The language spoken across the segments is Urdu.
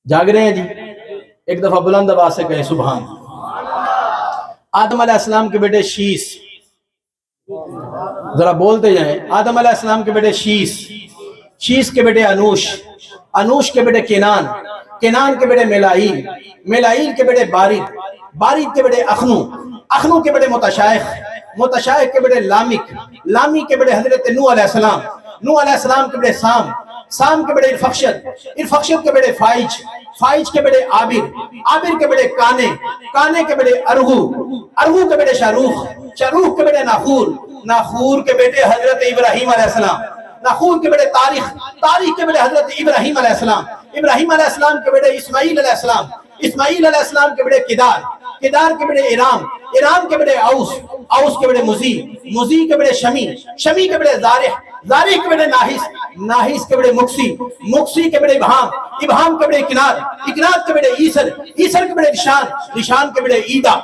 جاگ رہے ہیں جی؟ ایک دفعہ بلند آواز سے کہیں سبحان۔ آدم علیہ السلام کے بیٹے شیس، ذرا بولتے جائیں، آدم علیہ السلام کے بیٹے شیس، شیس کے بیٹے انوش، انوش کے بیٹے کینان، کینان کے بیٹے میلائیل، میلائیل کے بیٹے بارد، بارد کے بیٹے اخنو، اخنو کے بیٹے متشائخ، متشائخ کے بیٹے لامک، لامک کے بیٹے حضرت نوح علیہ السلام، نوح علیہ السلام کے بیٹے سام، سام کے بیٹے ارفخشد، ارفخشد کے بیٹے فائج، فائج کے بیٹے عابر، عابر کے بیٹے کانے، کانے کے بیٹے ارغو، ارغو کے بیٹے شاروخ، شاروخ کے بیٹے ناخور، ناخور کے بیٹے حضرت ابراہیم علیہ السلام، ناخور کے بیٹے تاریخ، تاریخ کے بیٹے حضرت ابراہیم علیہ السلام، ابراہیم علیہ السلام کے بیٹے اسماعیل علیہ السلام، اسماعیل علیہ السلام کے بیٹے کدار، کدار کے بیٹے ارام، ارام کے بیٹے اوس، اوس کے بیٹے مزی، مزی کے بیٹے شمی، شمی کے بیٹے زارح، زارح کے بیٹے ناحس، ناحس کے بیٹے مکسی، مکسی کے بیٹے ابہام، ابہام کے بیٹے اکناد، اکناد کے بیٹے عیسر، عیسر کے بیٹے رشان، رشان کے بیٹے عیدہ،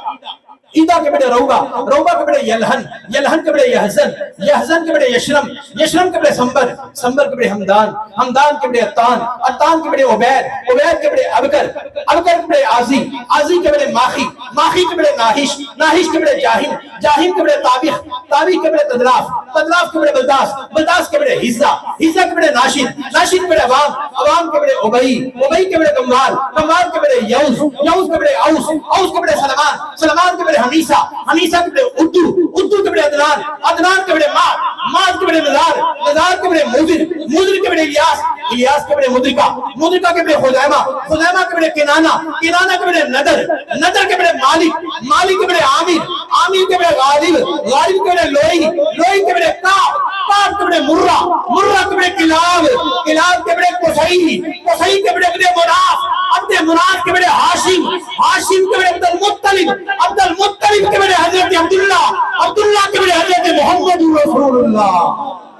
عیدہ کے بیٹے روبہ، روبہ کے بیٹے یلہن، یلہن کے بیٹے یحزن، یحزن کے بیٹے یشرم، یشرم کے بیٹے سمبر، سمبر کے بیٹے حمدان، حمدان کے بیٹے اتان، اتان کے بیٹے عبید، عبید کے بیٹے ابکر، ابکر کے بیٹے آزی، آزی کے بیٹے ماخی، ماخی کے بیٹے ناحش، ناحش کے بیٹے جاہم، جاہم کے بیٹے طابخ، طابخ کے بیٹے تدراف، تدراف کے بیٹے بلداس، بلداس کے بیٹے حزہ، حزہ کے بیٹے ناشد، ناشد کے بیٹے عوام، عوام کے بیٹے عبئی، عبئی کے بیٹے کموال، کموال کے بیٹے یوز، یوز کے بیٹے اوس، اوس کے بیٹے سلمان، سلمان کے بیٹے حنیسہ، حنیسہ کے بیٹے اردو، اردو کے بیٹے عدنان، عدنان کے بیٹے ماد، ماد کے بیٹے نزار، نزار کے بیٹے موزر، موزر کے بیٹے الیاس، الیاس کے بیٹے مدرکہ، مدرکہ کے بیٹے خزیمہ، خزیمہ کے بیٹے کنانہ، کنانہ کے بیٹے ندر، ندر کے بیٹے مالک، مالک کے بیٹے عامر، عامر کے بیٹے غالب، غالب کے بیٹے لوئی، لوئی کے بیٹے کعب، کعب کے بیٹے مرہ، مرہ کے بیٹے کلاب، کلاب کے بیٹے قصی، قصی کے بیٹے مناف، عبد مناف کے بیٹے ہاشم، ہاشم کے بیٹے عبد المطلب، عبد المطلب کے بیٹے حضرت عبداللہ، عبداللہ کے بیٹے حضرت محمد رسول اللہ۔